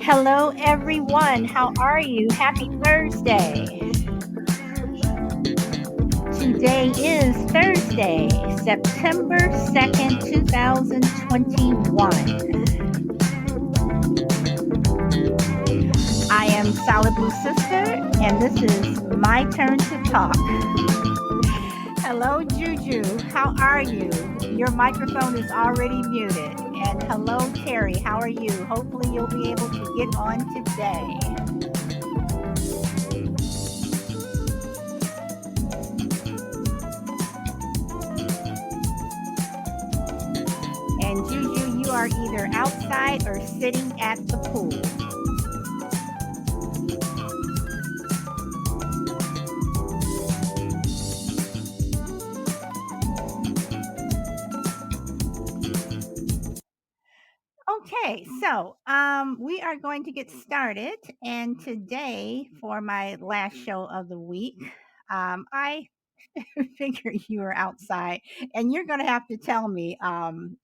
Hello, everyone. How are you? Happy Thursday. Today is Thursday, September 2nd, 2021. I am Solid Blue Sister, and this is my turn to talk. Hello, Juju. How are you? Your microphone is already muted. And hello, Terry. How are you? Hopefully, you'll be able to get on today. And Juju, you are either outside or sitting at the pool. Okay, so we are going to get started. And today, for my last show of the week, I figure you are outside, and you're going to have to tell me um,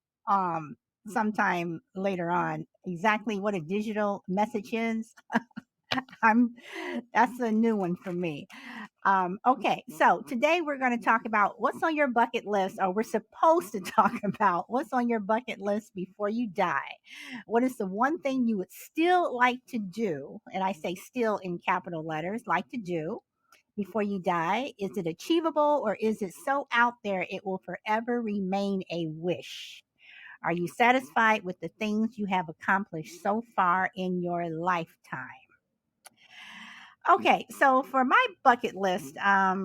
sometime later on exactly what a digital message is. I'm That's a new one for me. Okay, so today we're going to talk about what's on your bucket list, or we're supposed to talk about what's on your bucket list before you die. What is the one thing you would still like to do? And I say still in capital letters, like to do before you die. Is it achievable, or is it so out there it will forever remain a wish? Are you satisfied with the things you have accomplished so far in your lifetime? Okay, so for my bucket list, I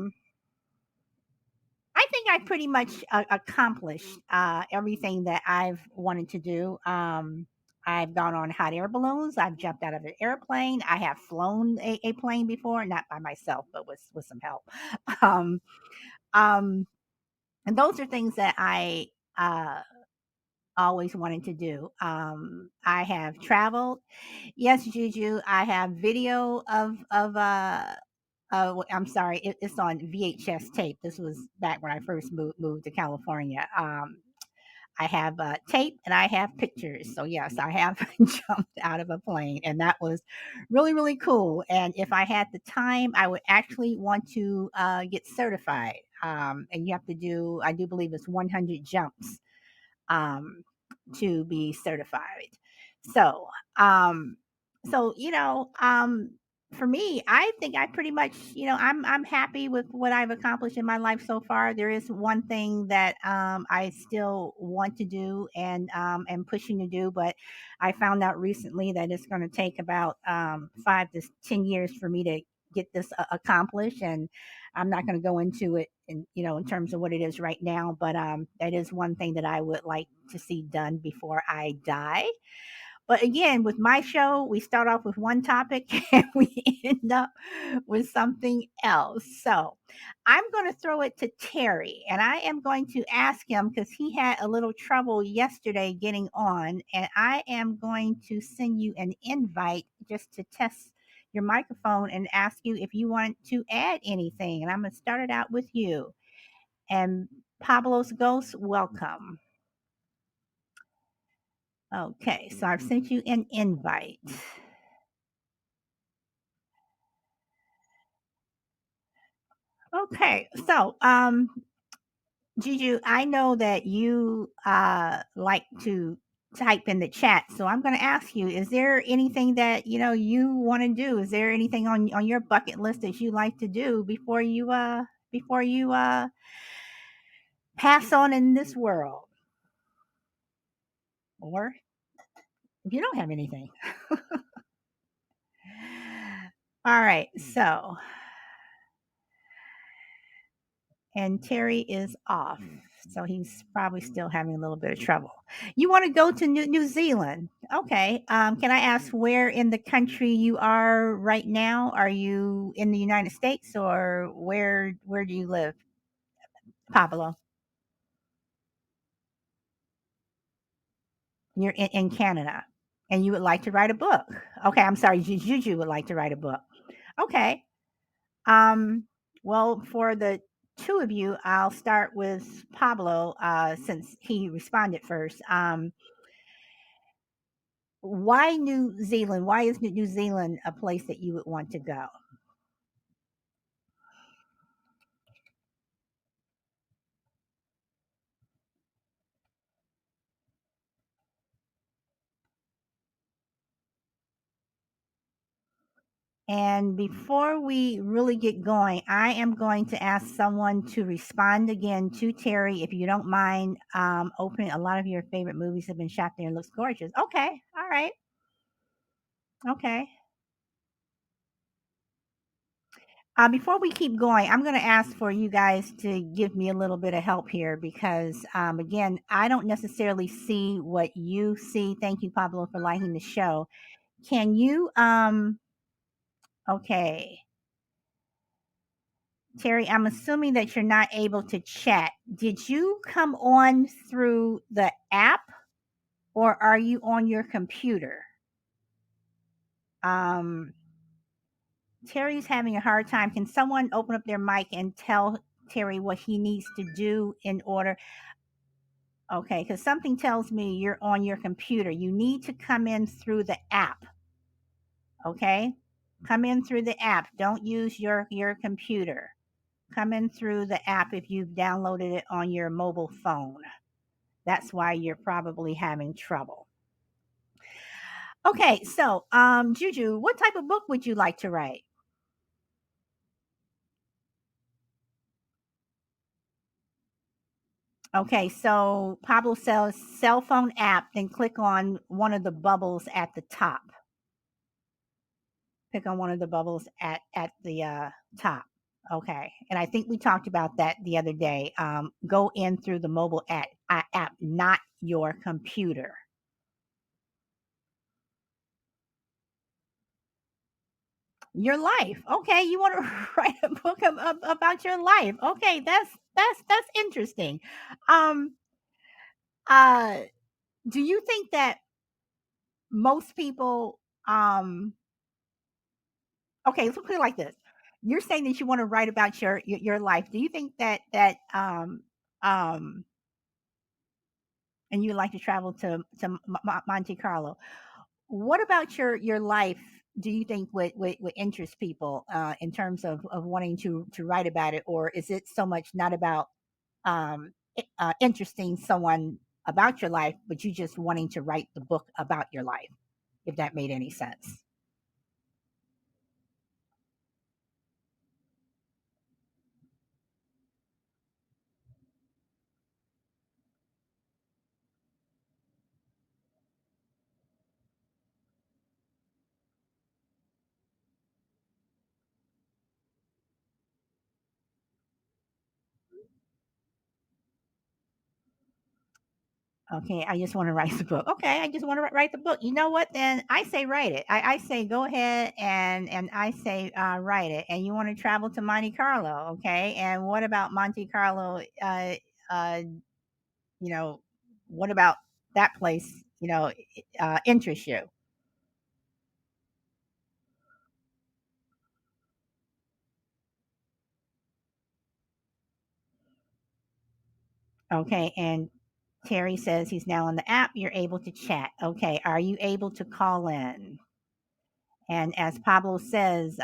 think I pretty much accomplished everything that I've wanted to do. I've gone on hot air balloons. I've jumped out of an airplane. I have flown a plane before, not by myself, but with some help. Um, um, and those are things that I uh, always wanted to do. I have traveled. Yes, Juju, I have video I'm sorry, it's on VHS tape. This was back when I first moved to California. I have tape and I have pictures. So yes, I have jumped out of a plane, and that was really really cool. And if I had the time, I would actually want to get certified. And you have to do, I do believe it's 100 jumps um, to be certified. So, um, so for me, I think I pretty much, I'm happy with what I've accomplished in my life so far. There is one thing that I still want to do and am pushing to do, but I found out recently that it's going to take about 5 to 10 years for me to get this accomplished, and I'm not going to go into it in terms of what it is right now, but that is one thing that I would like to see done before I die. But again, with my show, we start off with one topic and we end up with something else. So I'm going to throw it to Terry, and I am going to ask him because he had a little trouble yesterday getting on. And I am going to send you an invite just to test your microphone and ask you if you want to add anything. And I'm going to start it out with you. And Pablo's Ghost, welcome. Okay, so I've sent you an invite. Okay, so Juju, I know that you like to type in the chat, so I'm going to ask you: is there anything that you want to do? Is there anything on your bucket list that you like to do before you pass on in this world? Or if you don't have anything, all right. So, and Terry is off. So he's probably still having a little bit of trouble. You want to go to New Zealand? Okay. Can I ask where in the country you are right now? Are you in the United States, or where do you live, Pablo? You're in Canada, and you would like to write a book. Okay. I'm sorry, Juju would like to write a book. Okay. Um, well, for the two of you, I'll start with Pablo since he responded first. Why New Zealand? Why is New Zealand a place that you would want to go? And before we really get going, I am going to ask someone to respond again to Terry, if you don't mind, opening. A lot of your favorite movies have been shot there and looks gorgeous. Okay, all right, okay. Before we keep going, I'm going to ask for you guys to give me a little bit of help here because, again, I don't necessarily see what you see. Thank you, Pablo, for liking the show. Can you, okay, Terry, I'm assuming that you're not able to chat. Did you come on through the app or are you on your computer? Um, Terry's having a hard time. Can someone open up their mic and tell Terry what he needs to do in order? Okay, because something tells me you're on your computer. You need to come in through the app. Okay, come in through the app. Don't use your computer. Come in through the app if you've downloaded it on your mobile phone. That's why you're probably having trouble. Okay, so Juju, what type of book would you like to write? Okay, so Pablo sells cell phone app, then click on one of the bubbles at the top. Click on one of the bubbles at the top. Okay, and I think we talked about that the other day. Go in through the mobile app, not your computer. Your life. Okay, you want to write a book about your life. Okay, that's interesting. Um, uh, do you think that most people? Okay, let's put it like this. You're saying that you want to write about your life. Do you think um, and you like to travel to Monte Carlo? What about your life do you think would interest people in terms of wanting to write about it, or is it so much not about interesting someone about your life, but you just wanting to write the book about your life, if that made any sense? Okay, I just want to write the book. Okay, I just want to write the book. You know what? Then I say write it. I say go ahead and I say write it. And you want to travel to Monte Carlo, okay? And what about Monte Carlo? Uh, you know, what about that place? Interests you? Okay, and Terry says he's now on the app. You're able to chat. Okay, are you able to call in? And as Pablo says,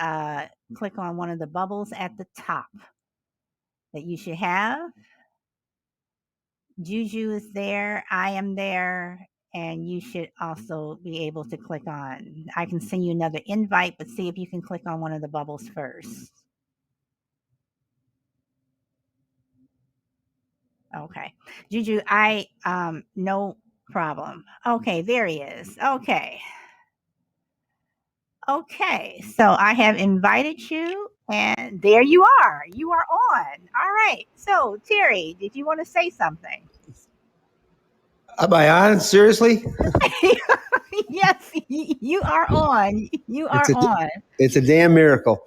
click on one of the bubbles at the top that you should have. Juju is there. I am there. And you should also be able to click on. I can send you another invite, but see if you can click on one of the bubbles first. Okay. Juju, I no problem. Okay, there he is. Okay. Okay. So I have invited you and there you are. You are on. All right. So Terry, did you want to say something? Am I on? Seriously? Yes, you are on. You It's are a on. it's a damn miracle.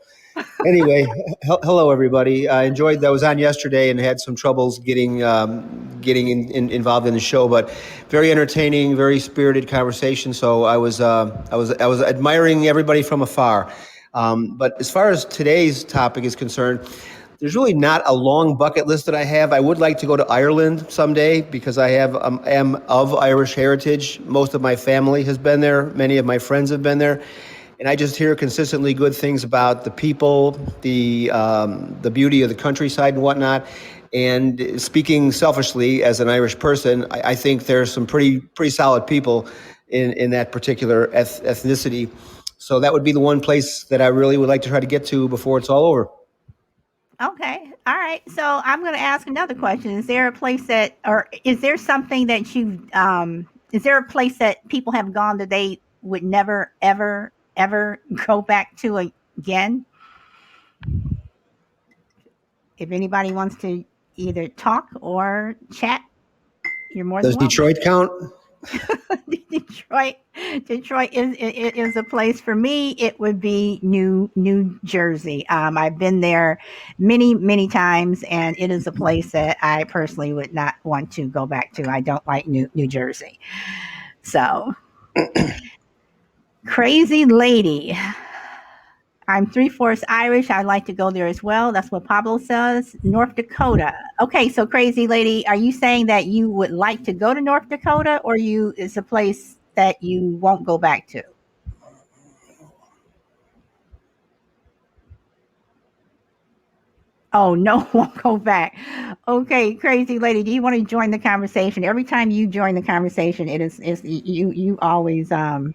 Anyway, hello everybody. I enjoyed that. I was on yesterday and had some troubles getting involved in the show, but very entertaining, very spirited conversation. So I was admiring everybody from afar. But as far as today's topic is concerned, there's really not a long bucket list that I have. I would like to go to Ireland someday because I am of Irish heritage. Most of my family has been there. Many of my friends have been there. And I just hear consistently good things about the people, the beauty of the countryside and whatnot. And speaking selfishly as an Irish person, I think there's some pretty solid people in that particular ethnicity. So that would be the one place that I really would like to try to get to before it's all over. Okay. All right. So I'm going to ask another question. Is there a place that, or is there something that is there a place that people have gone that they would never, ever, ever go back to again? If anybody wants to either talk or chat, you're more than Does welcome. Detroit count? Detroit, Detroit is a place for me. It would be New Jersey. I've been there many times, and it is a place that I personally would not want to go back to. I don't like New Jersey. So, crazy lady. I'm three-fourths Irish. I'd like to go there as well. That's what Pablo says. North Dakota. Okay, so crazy lady, are you saying that you would like to go to North Dakota, or you is a place that you won't go back to? Oh no, won't go back. Okay, crazy lady, do you want to join the conversation? Every time you join the conversation, is you always um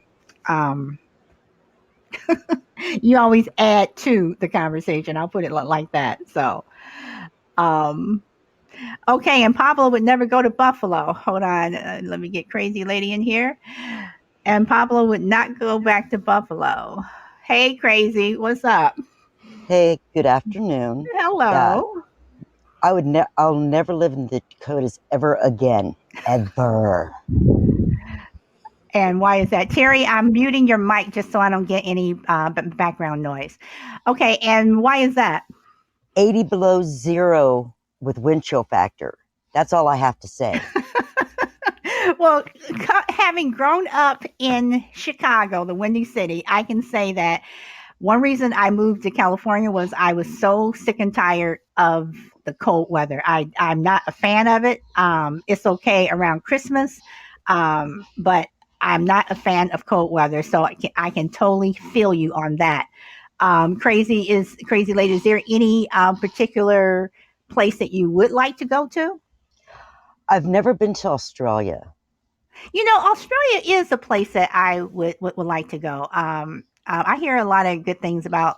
you always add to the conversation. I'll put it like that. So um okay, and Pablo would never go to Buffalo. Hold on, let me get crazy lady in here. And Pablo would not go back to Buffalo. Hey, crazy, what's up? Hey, good afternoon. Yeah, Hello. I'll never live in the Dakotas ever again. Ever. And why is that? Terry, I'm muting your mic just so I don't get any background noise. Okay, and why is that? 80 below zero with wind chill factor. That's all I have to say. Well, having grown up in Chicago, the Windy City, I can say that one reason I moved to California was I was so sick and tired of the cold weather. I'm not a fan of it. It's okay around Christmas, but I'm not a fan of cold weather. So I can totally feel you on that. Crazy lady. Is there any particular place that you would like to go to? I've never been to Australia. You know, Australia is a place that I would like to go. I hear a lot of good things about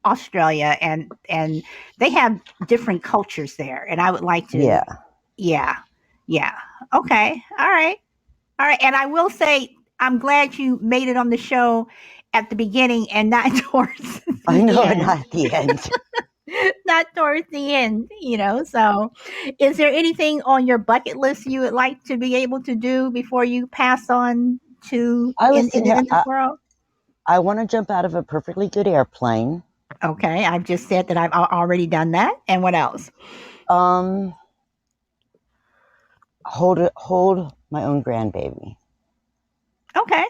Australia, and they have different cultures there, and I would like to. Yeah. Yeah, yeah. Okay, all right. And I will say, I'm glad you made it on the show at the beginning and not towards I the know, end. not at the end. Not towards the end, so is there anything on your bucket list you would like to be able to do before you pass on to I was sitting here, in this world? I want to jump out of a perfectly good airplane. Okay, I've just said that I've already done that. And what else? Um, hold my own grandbaby. Okay,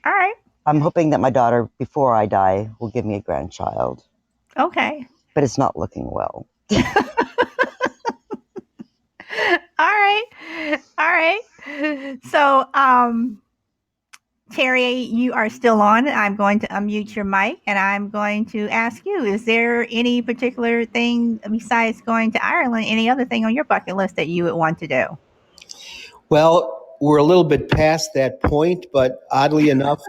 all right, I'm hoping that my daughter, before I die, will give me a grandchild, okay, but it's not looking well. all right, all right. So, Terry, you are still on. I'm going to unmute your mic and I'm going to ask you, is there any particular thing besides going to Ireland, any other thing on your bucket list that you would want to do? Well, we're a little bit past that point, but oddly enough,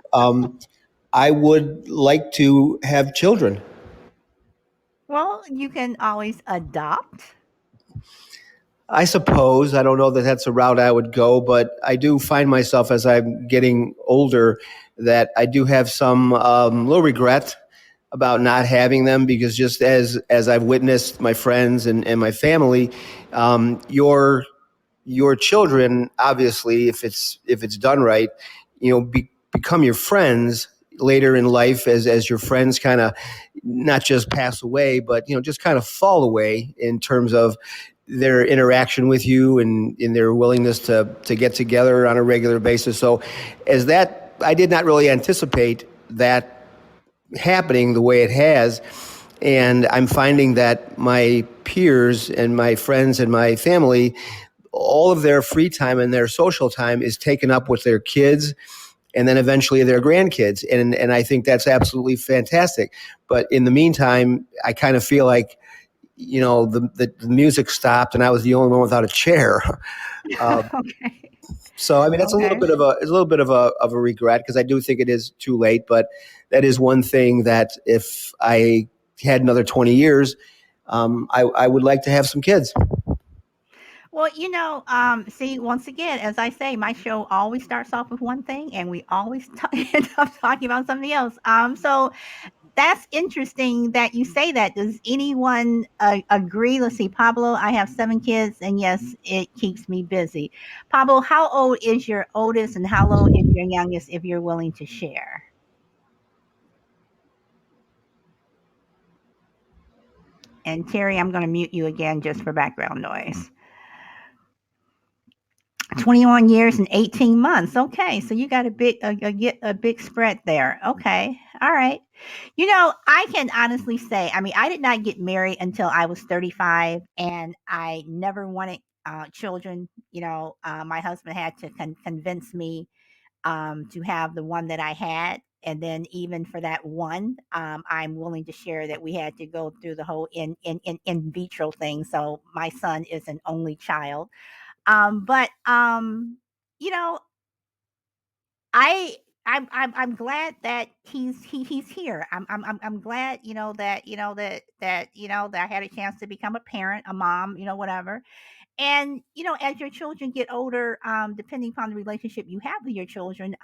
I would like to have children. Well, you can always adopt. I suppose. I don't know that that's a route I would go, but I do find myself as I'm getting older that I do have some little regret about not having them because just as I've witnessed my friends and my family, your children obviously if it's done right, become your friends later in life as your friends kind of not just pass away, but just kind of fall away in terms of their interaction with you and in their willingness to get together on a regular basis. So as that, I did not really anticipate that happening the way it has. And I'm finding that my peers and my friends and my family, all of their free time and their social time is taken up with their kids and then eventually their grandkids. And I think that's absolutely fantastic. But in the meantime, I kind of feel like, the music stopped and I was the only one without a chair. Okay. So I mean, that's a little Okay. bit of a regret because I do think it is too late. But that is one thing that if I had another 20 years, I would like to have some kids. Well, see, once again, as I say, my show always starts off with one thing, and we always end up talking about something else. So that's interesting that you say that. Does anyone agree? Let's see, Pablo. I have 7 kids, and yes, it keeps me busy. Pablo, how old is your oldest, and how old is your youngest? If you're willing to share. And Terry, I'm going to mute you again just for background noise. 21 years and 18 months. Okay, so you got a big spread there. Okay. All right. I can honestly say, I mean, I did not get married until I was 35 and I never wanted children. My husband had to convince me to have the one that I had. And then even for that one, I'm willing to share that we had to go through the whole in vitro thing. So my son is an only child. But you know, I I'm glad that he's here. I'm glad that I had a chance to become a parent, a mom, whatever. And as your children get older, depending upon the relationship you have with your children,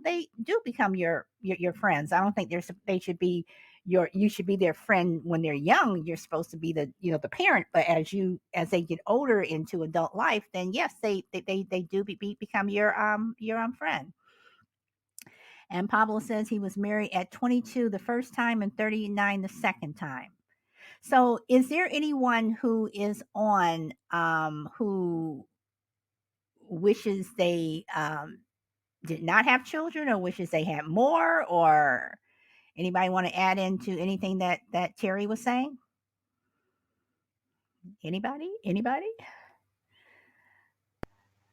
they do become your friends. I don't think they should be you should be their friend when they're young. You're supposed to be the parent, but as they get older into adult life, then yes, they do become your friend. And Pablo says he was married at 22 the first time and 39 the second time. So, is there anyone who is on who wishes they did not have children, or wishes they had more, or anybody want to add into anything that Terry was saying? Anybody?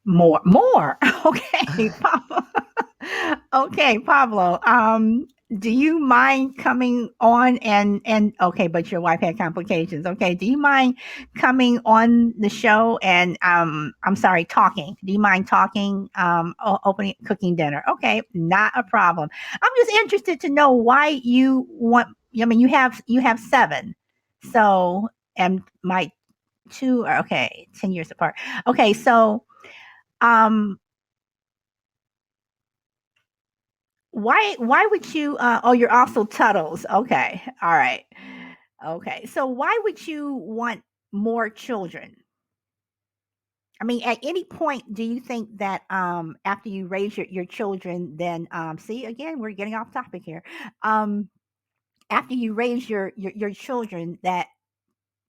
More. Okay, Pablo. Okay, Pablo. Do you mind coming on and okay, but your wife had complications. Okay, do you mind coming on the show and I'm sorry, talking? Do you mind talking? Opening cooking dinner. Okay, not a problem. I'm just interested to know why you want. I mean, you have 7, so and my 2 are okay, 10 years apart. Okay, so um why would you oh, you're also Tuttles. Okay. All right. Okay. So why would you want more children? I mean, at any point do you think that after you raise your children, then see, again, we're getting off topic here. Um After you raise your children, that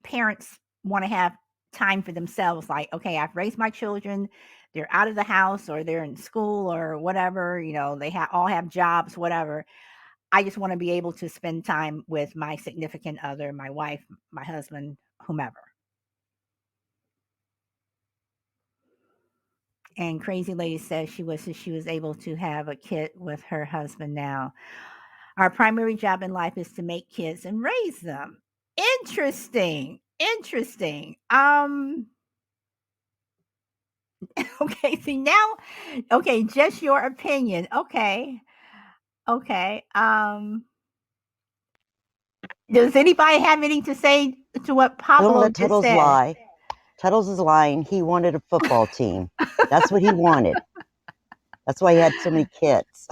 parents want to have time for themselves, like, okay, I've raised my children, they're out of the house or they're in school or whatever, they all have jobs, whatever. I just want to be able to spend time with my significant other, my wife, my husband, whomever. And Crazy Lady says she was able to have a kid with her husband now. Our primary job in life is to make kids and raise them. Interesting. Interesting. Okay, see now, okay, just your opinion. Okay. Okay. Does anybody have anything to say to what Don't Pablo let just Tuttles said? lie. Tuttles is lying. He wanted a football team. That's what he wanted. That's why he had so many kids.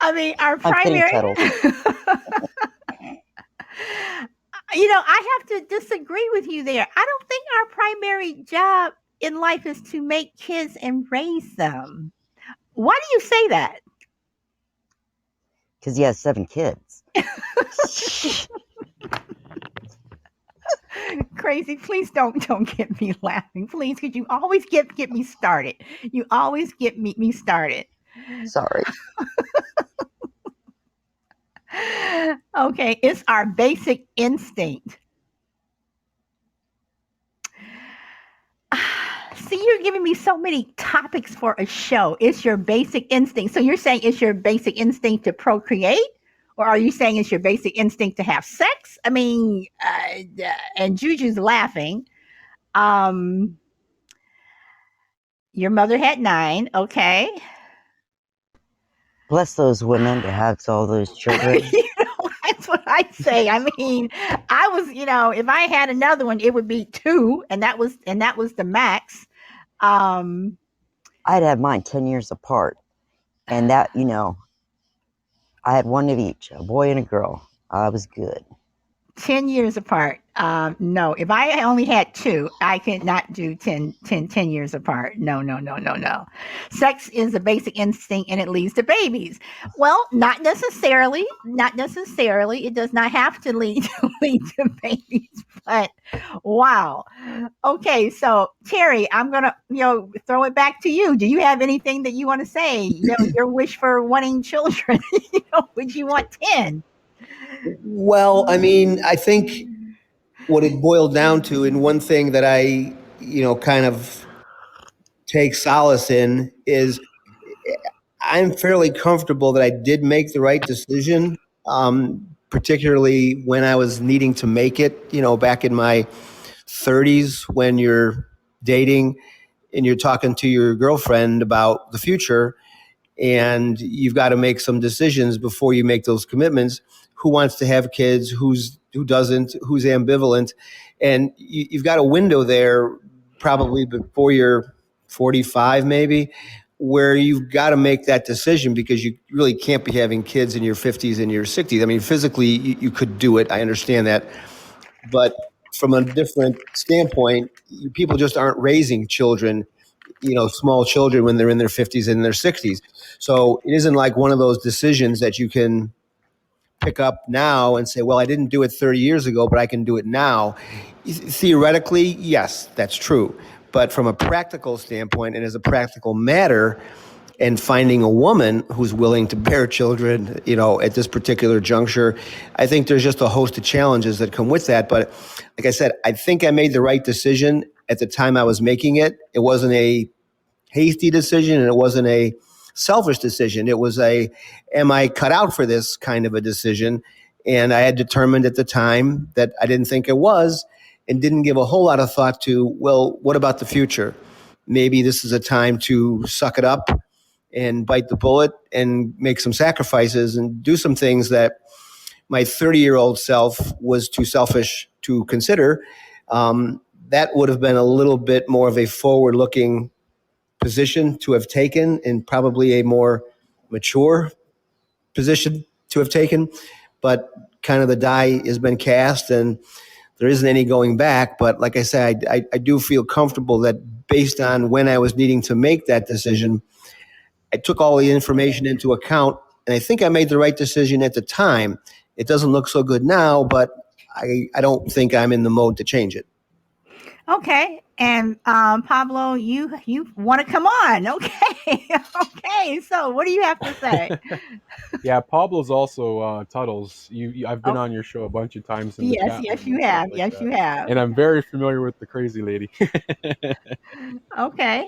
I mean, our I'm kidding, primary Tuttles. I have to disagree with you there. I don't think our primary job in life is to make kids and raise them. Why do you say that? Because he has 7 kids. Crazy, please don't get me laughing. Please, because you always get me started. You always get me started. Sorry. Okay, it's our basic instinct. See, you're giving me so many topics for a show. It's your basic instinct. So you're saying it's your basic instinct to procreate? Or are you saying it's your basic instinct to have sex? I mean, and Juju's laughing. Um, your mother had nine. Okay. Bless those women to have all those children. That's what I'd say. I mean, I was, if I had another one, it would be two, and that was the max. Um, I'd have mine 10 years apart. And that, I had one of each, a boy and a girl. I was good. 10 years apart. No, if I only had two, I could not do 10 years apart. No, no, no, no, no. Sex is a basic instinct and it leads to babies. Well, not necessarily. Not necessarily. It does not have to lead to babies. But wow. Okay, so Terry, I'm gonna throw it back to you. Do you have anything that you want to say? Your wish for wanting children. Would you want 10? Well, I mean, I think what it boiled down to, and one thing that I, kind of take solace in is I'm fairly comfortable that I did make the right decision, particularly when I was needing to make it, back in my 30s when you're dating and you're talking to your girlfriend about the future and you've got to make some decisions before you make those commitments. Who wants to have kids? Who doesn't? Who's ambivalent? And you've got a window there, probably before you're 45, maybe, where you've got to make that decision because you really can't be having kids in your 50s and your 60s. I mean, physically, you could do it. I understand that, but from a different standpoint, people just aren't raising children, small children when they're in their 50s and their 60s. So it isn't like one of those decisions that you can pick up now and say, well, I didn't do it 30 years ago, but I can do it now. Theoretically, yes, that's true. But from a practical standpoint and as a practical matter, and finding a woman who's willing to bear children, at this particular juncture, I think there's just a host of challenges that come with that. But like I said, I think I made the right decision at the time I was making it. It wasn't a hasty decision and it wasn't a selfish decision. It was am I cut out for this kind of a decision? And I had determined at the time that I didn't think it was and didn't give a whole lot of thought to, well, what about the future? Maybe this is a time to suck it up and bite the bullet and make some sacrifices and do some things that my 30-year-old self was too selfish to consider. That would have been a little bit more of a forward-looking position to have taken and probably a more mature position to have taken. But kind of the die has been cast and there isn't any going back. But like I said, I do feel comfortable that based on when I was needing to make that decision, I took all the information into account, and I think I made the right decision at the time. It doesn't look so good now, but I don't think I'm in the mode to change it. Okay. And Pablo, you want to come on? Okay. Okay. So, what do you have to say? Yeah, Pablo's also Tuttles. I've been Oh, on your show a bunch of times in the yes, chat yes, room you and stuff have. like Yes, that, you have. and I'm very familiar with the crazy lady. Okay.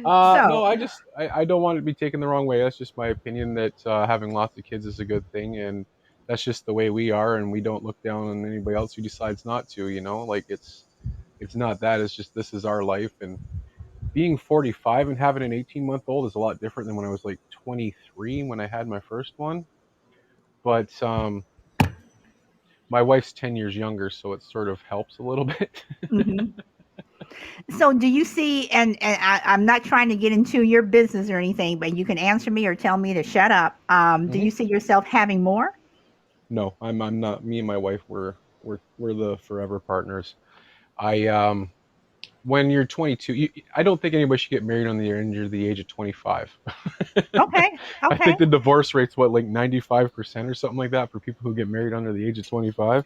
So, No, I don't want it to be taken the wrong way. That's just my opinion that having lots of kids is a good thing, and that's just the way we are, and we don't look down on anybody else who decides not to. Like it's not that. It's just this is our life, and being 45 and having an 18-month-old is a lot different than when I was like 23 when I had my first one. But my wife's 10 years younger, so it sort of helps a little bit. mhm. So, do you see? And I'm not trying to get into your business or anything, but you can answer me or tell me to shut up. Do Hmm. you see yourself having more? No, I'm not. Me and my wife we're the forever partners. I When you're 22, I don't think anybody should get married under the age of 25. Okay. I Okay. think the divorce rate's what, like 95% or something like that for people who get married under the age of 25.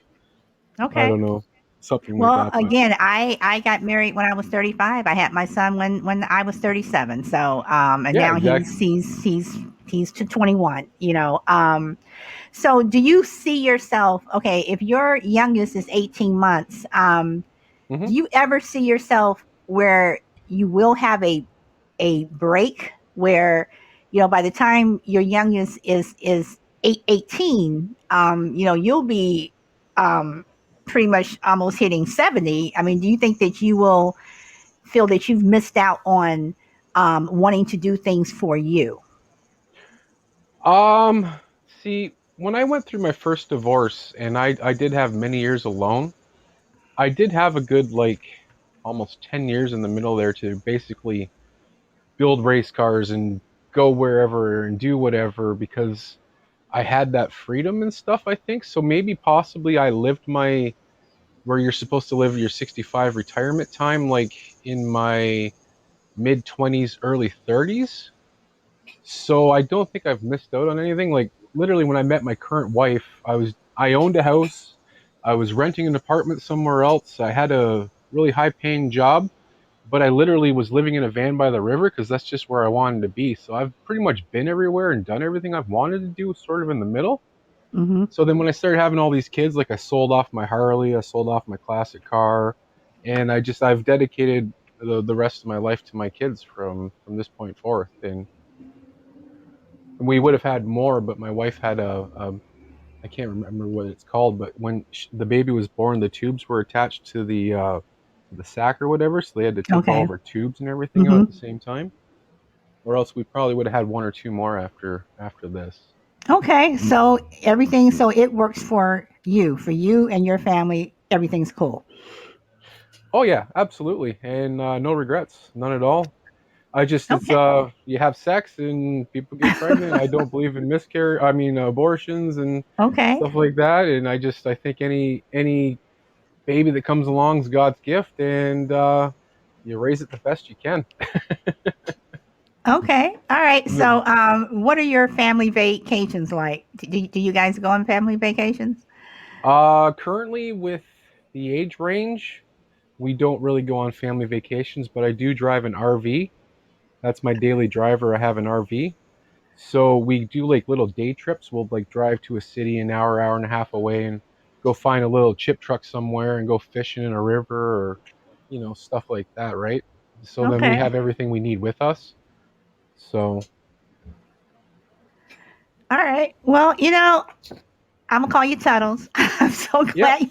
I Okay. don't know, something like Well, that, but again, I got married when I was 35. I had my son when I was 37. So, and yeah, now exactly. he's He's to 21. So do you see yourself? Okay, if your youngest is 18 months, Hmm. do you ever see yourself where you will have a break where by the time your youngest is 18, you'll be um pretty much almost hitting 70. I mean, do you think that you will feel that you've missed out on wanting to do things for you? Um, See, when I went through my first divorce and I did have many years alone, I did have a good like almost 10 years in the middle there to basically build race cars and go wherever and do whatever because I had that freedom and stuff, I think. So maybe possibly I lived my where you're supposed to live your 65 retirement time like in my mid 20s, early 30s. So I don't think I've missed out on anything. Like literally when I met my current wife, I owned a house. I was renting an apartment somewhere else. I had a really high paying job, but I literally was living in a van by the river because that's just where I wanted to be. So I've pretty much been everywhere and done everything I've wanted to do sort of in the middle. Mm-hmm. So then when I started having all these kids, like I sold off my Harley, I sold off my classic car, and I've dedicated the rest of my life to my kids from this point forth. And we would have had more, but my wife had a I can't remember what it's called, but when the baby was born, the tubes were attached to the sac or whatever, so they had to take all Okay. of our tubes and everything out Mm-hmm. at the same time, or else we probably would have had one or two more after this. Okay. So everything. So it works for you and your family. Everything's cool. Oh yeah, absolutely, and no regrets, none at all. I just it's Okay. you have sex and people get pregnant. I don't believe in miscarriage. I mean abortions and Okay. stuff like that. And I think any baby that comes along is God's gift, and you raise it the best you can. Okay. All right. The- So, what are your family vacations like? Do you guys go on family vacations? Currently with the age range, we don't really go on family vacations, but I do drive an RV. That's my daily driver. I have an RV. So we do like little day trips. We'll like drive to a city an hour, hour and a half away and go find a little chip truck somewhere and go fishing in a river or, stuff like that, right? So then we Okay. have everything we need with us. So, All right. Well, I'm gonna call you Tuttles. I'm so yep, glad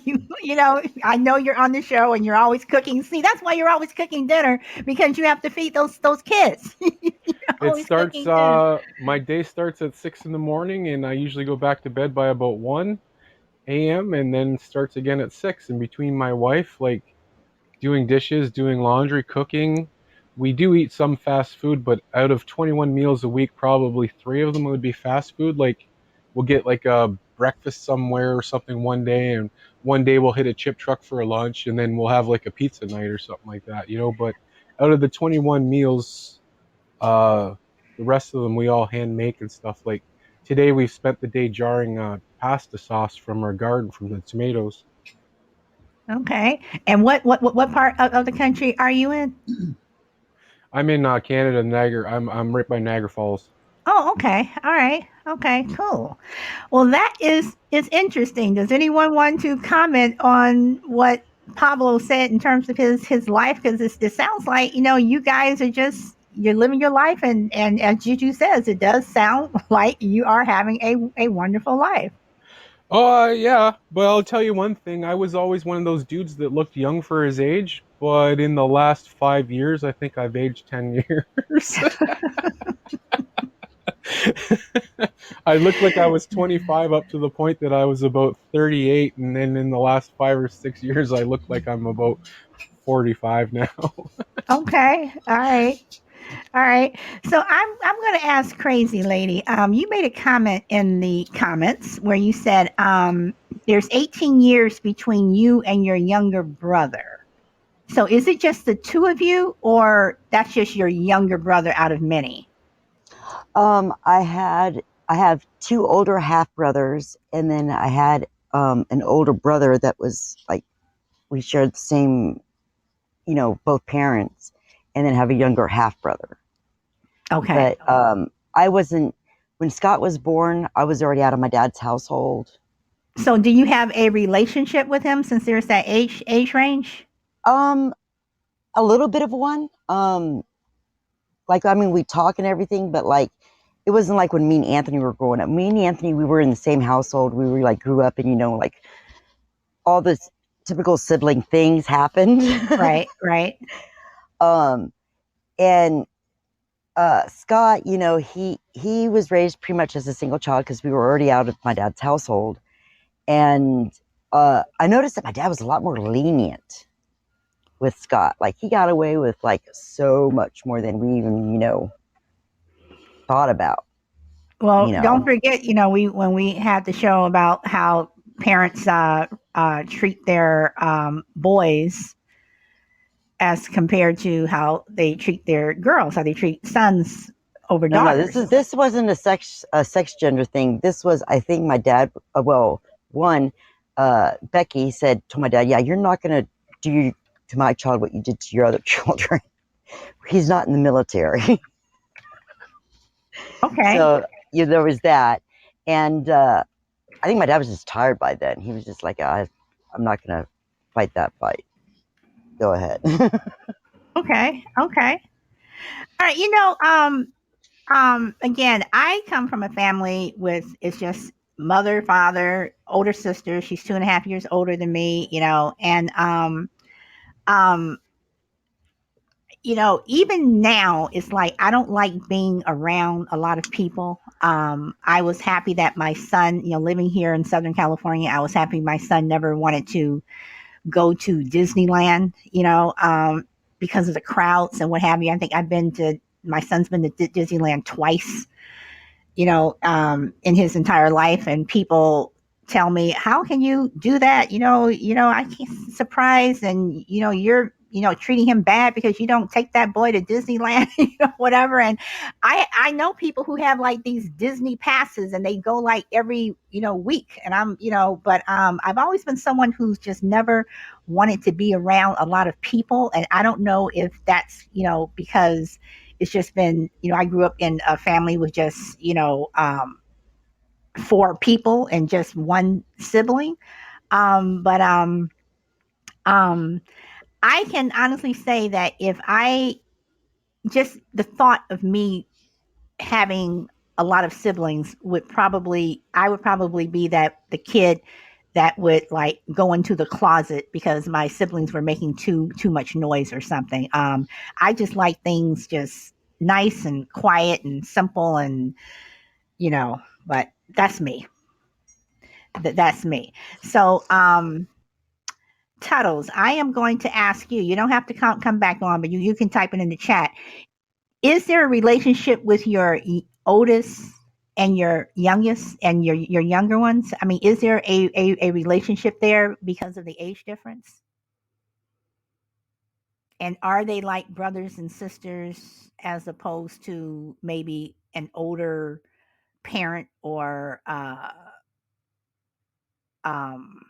I know you're on the show and you're always cooking. See, that's why you're always cooking dinner because you have to feed those kids. You're it always starts, cooking dinner. my day starts at 6 in the morning and I usually go back to bed by about 1 a.m. and then starts again at 6. And between my wife, like, doing dishes, doing laundry, cooking. We do eat some fast food, but out of 21 meals a week, probably three of them would be fast food. Like we'll get like a breakfast somewhere or something one day, and one day we'll hit a chip truck for a lunch, and then we'll have like a pizza night or something like that. But out of the 21 meals, uh, the rest of them we all hand make and stuff. Like today, we've spent the day jarring pasta sauce from our garden from the tomatoes. Okay. And what part of the country are you in? I'm in Canada, Niagara. I'm right by Niagara Falls. Oh, okay. All right. Okay, cool. Well, that is interesting. Does anyone want to comment on what Pablo said in terms of his life? Because it sounds like you guys are just you're living your life, and as Juju says, it does sound like you are having a wonderful life. Oh, yeah, but I'll tell you one thing. I was always one of those dudes that looked young for his age, but in the last 5 years, I think I've aged 10 years. I looked like I was 25 up to the point that I was about 38, and then in the last 5 or 6 years, I look like I'm about 45 now. Okay. All right. All right. So I'm going to ask Crazy Lady. You made a comment in the comments where you said there's 18 years between you and your younger brother. So is it just the two of you, or that's just your younger brother out of many? I have two older half brothers, and then I had an older brother that was like we shared the same, both parents, and then have a younger half brother. Okay. But I wasn't When Scott was born, I was already out of my dad's household. So, do you have a relationship with him since there's that age range? Um, a little bit of one. Like, I mean, we talk and everything, but like, it wasn't like when me and Anthony were growing up. Me and Anthony, we were in the same household. We were like grew up, and like all the typical sibling things happened. Right, right. um, and Scott, he was raised pretty much as a single child because we were already out of my dad's household, and I noticed that my dad was a lot more lenient with Scott. Like he got away with like so much more than we even thought about. Well, don't forget, we when we had the show about how parents treat their boys as compared to how they treat their girls, how they treat sons over No, daughters. this wasn't a sex gender thing. This was, I think, my dad. Becky told my dad, "Yeah, you're not gonna do to my child what you did to your other children. He's not in the military." Okay. So there was that, and I think my dad was just tired by then. He was just like, I'm not gonna fight that fight. Go ahead. Okay. Okay. All right. Again, I come from a family with it's just mother, father, older sister. She's 2.5 years older than me, and um, even now it's like I don't like being around a lot of people. I was happy that my son, living here in Southern California, I was happy my son never wanted to go to Disneyland, because of the crowds and what have you. I think my son's been to Disneyland twice, in his entire life. And people tell me, how can you do that? I can't surprised. And, you're, treating him bad because you don't take that boy to Disneyland, whatever. And I know people who have like these Disney passes and they go like every, week. And but I've always been someone who's just never wanted to be around a lot of people. And I don't know if that's, because it's just been, I grew up in a family with just, four people and just one sibling. But I can honestly say that if I just the thought of me having a lot of siblings I would probably be the kid that would like go into the closet because my siblings were making too much noise or something. I just like things just nice and quiet and simple, and but that's me. That's me. So, Tuttles, I am going to ask you. You don't have to come back on, but you can type it in the chat. Is there a relationship with your oldest and your youngest and your younger ones? I mean, is there a relationship there because of the age difference? And are they like brothers and sisters as opposed to maybe an older parent or um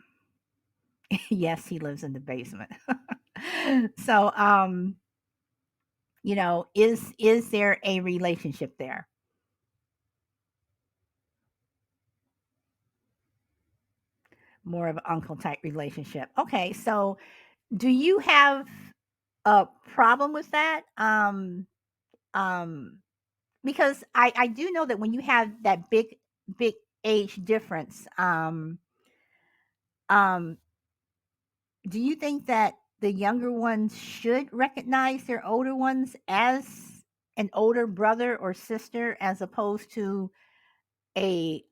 yes, he lives in the basement. So is there a relationship there? More of an uncle type relationship. Okay, so do you have a problem with that? Um, because I do know that when you have that big age difference, um, do you think that the younger ones should recognize their older ones as an older brother or sister as opposed to a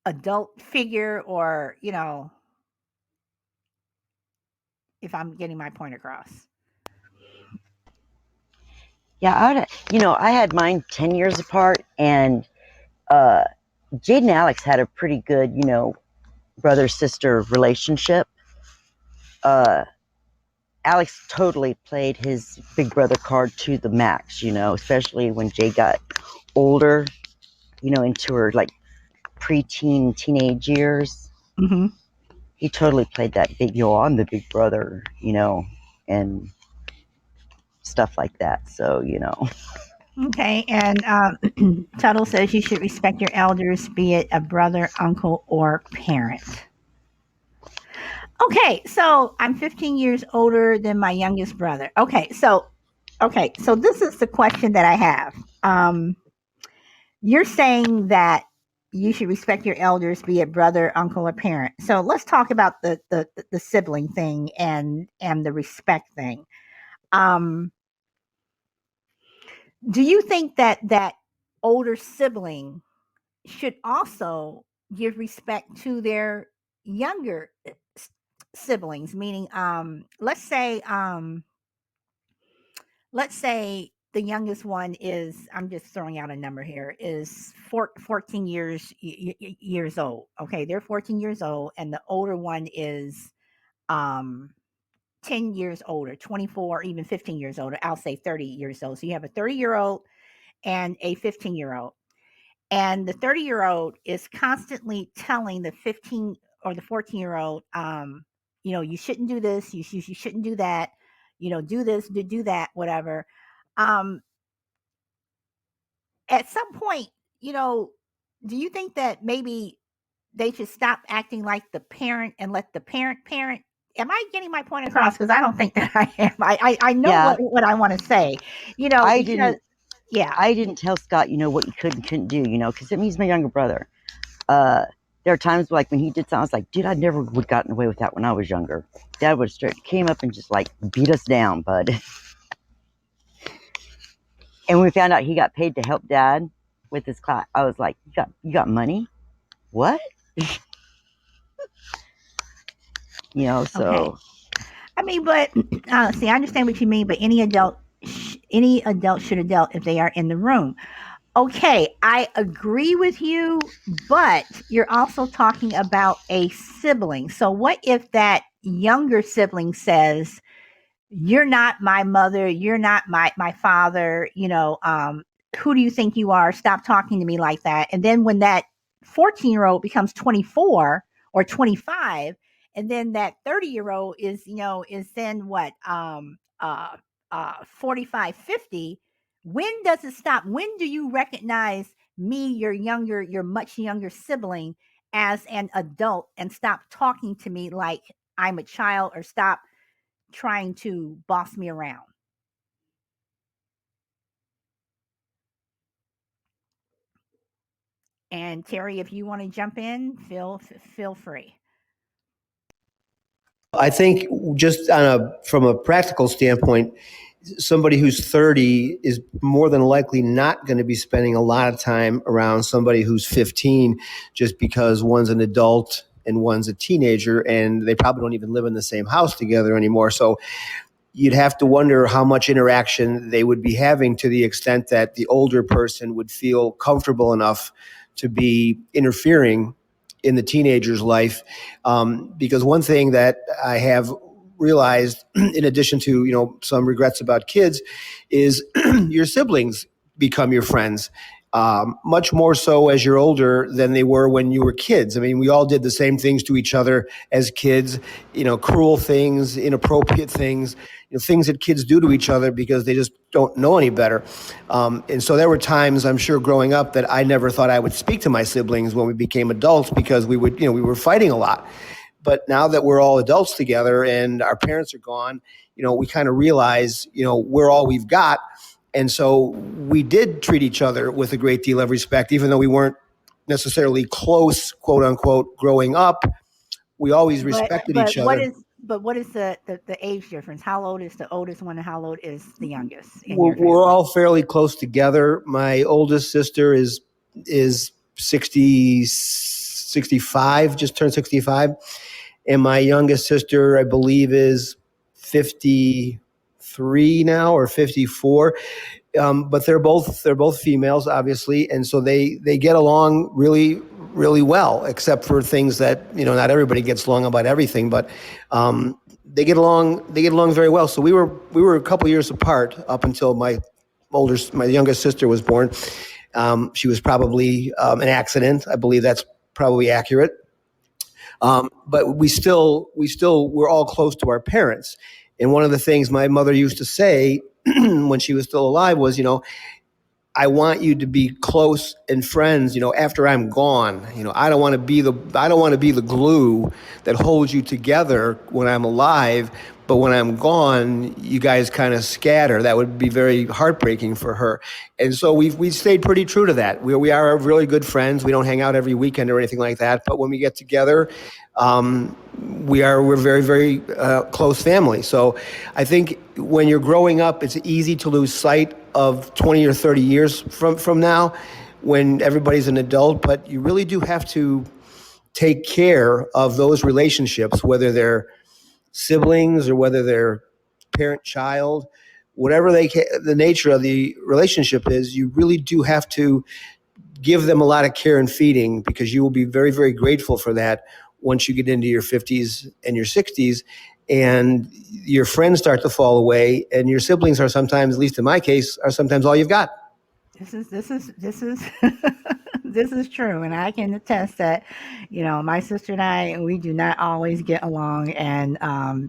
adult figure, or if I'm getting my point across? Yeah, I had mine 10 years apart, and uh, Jade and Alex had a pretty good, brother sister relationship. Uh, Alex totally played his big brother card to the max, especially when Jade got older, into her like preteen, teenage years. Hmm. He totally played that big, I'm the big brother, and stuff like that. So, Okay, and Tuttle says you should respect your elders, be it a brother, uncle, or parent. Okay, so I'm 15 years older than my youngest brother. Okay, so this is the question that I have. You're saying that you should respect your elders, be it brother, uncle, or parent. So let's talk about the sibling thing and the respect thing. Um, do you think that that older sibling should also give respect to their younger siblings? Meaning, let's say the youngest one is, I'm just throwing out a number here, is 14 years old. Okay, they're 14 years old, and the older one is um 10 years older, 24, or even 15 years older. I'll say 30 years old. So you have a 30-year-old and a 15-year-old. And the 30-year-old is constantly telling the 15 or the 14-year-old, you shouldn't do this, you shouldn't do that, do this, do that, whatever. Um, at some point, you know, do you think that maybe they should stop acting like the parent and let the parent parent? Am I getting my point across? Because I don't think that I am. I know Yeah, what I want to say, I because didn't. yeah. I didn't tell Scott, what you could and couldn't do, because he's my younger brother. Uh, there are times like when he did something, I was like, dude, I never would have gotten away with that when I was younger. Dad would have straight came up and just like beat us down, bud. And when we found out he got paid to help Dad with his class, I was like, you got money? What? Okay. So I mean, but see, I understand what you mean. But any adult should adult if they are in the room. Okay, I agree with you, but you're also talking about a sibling. So what if that younger sibling says, "You're not my mother, you're not my father, who do you think you are? Stop talking to me like that." And then when that 14-year-old becomes 24 or 25, and then that 30-year-old is then what, 45, 50. When does it stop? When do you recognize me, your much younger sibling, as an adult and stop talking to me like I'm a child, or stop trying to boss me around? And Terry, if you want to jump in, feel free. I think just from a practical standpoint, somebody who's 30 is more than likely not going to be spending a lot of time around somebody who's 15, just because one's an adult and one's a teenager, and they probably don't even live in the same house together anymore. So you'd have to wonder how much interaction they would be having, to the extent that the older person would feel comfortable enough to be interfering in the teenager's life. Because one thing that I have realized, in addition to some regrets about kids, is your siblings become your friends. Much more so as you're older than they were when you were kids. I mean, we all did the same things to each other as kids, cruel things, inappropriate things, things that kids do to each other because they just don't know any better. And so there were times, I'm sure, growing up, that I never thought I would speak to my siblings when we became adults, because we were fighting a lot. But now that we're all adults together and our parents are gone, we kind of realize, we're all we've got. And so we did treat each other with a great deal of respect, even though we weren't necessarily close, quote unquote, growing up. We always But respected but each what other. is but what is the age difference? How old is the oldest one, and how old is the youngest in your We're family? all fairly close together. My oldest sister is 60, 65, just turned 65, and my youngest sister, I believe, is 53 now, or 54. But they're both females, obviously, and so they get along really, really well, except for things that not everybody gets along about everything, but they get along very well. So we were a couple years apart up until my youngest sister was born. She was probably an accident. I believe that's probably accurate. But we're all close to our parents. And one of the things my mother used to say when she was still alive was, I want you to be close and friends, after I'm gone. I don't want to be the glue that holds you together when I'm alive, but when I'm gone, you guys kind of scatter. That would be very heartbreaking for her. And so we've stayed pretty true to that. We are really good friends. We don't hang out every weekend or anything like that, but when we get together, we're very, very close family. So I think when you're growing up, it's easy to lose sight of 20 or 30 years from now when everybody's an adult, but you really do have to take care of those relationships, whether they're siblings or whether they're parent-child, whatever the nature of the relationship is, you really do have to give them a lot of care and feeding, because you will be very, very grateful for that once you get into your 50s and your 60s and your friends start to fall away and your siblings are sometimes, at least in my case, are sometimes all you've got. This is this is true, and I can attest that, my sister and we do not always get along, and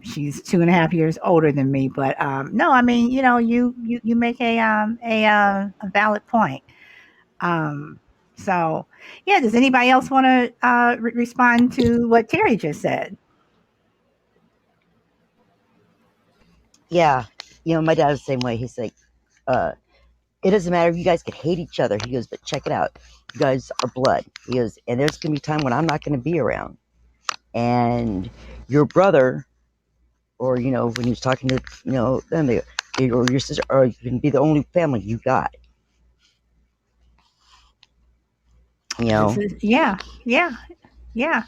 she's 2.5 years older than me. But no, I mean, you make a valid point. Um, so yeah, does anybody else want to respond to what Terry just said? Yeah, my dad was the same way. He's like, uh, it doesn't matter if you guys could hate each other. He goes, but check it out. You guys are blood. He goes, and there's going to be a time when I'm not going to be around. And your brother, or, when he was talking to, them, or your sister, or you can be the only family you got, you This know. is yeah, yeah, yeah.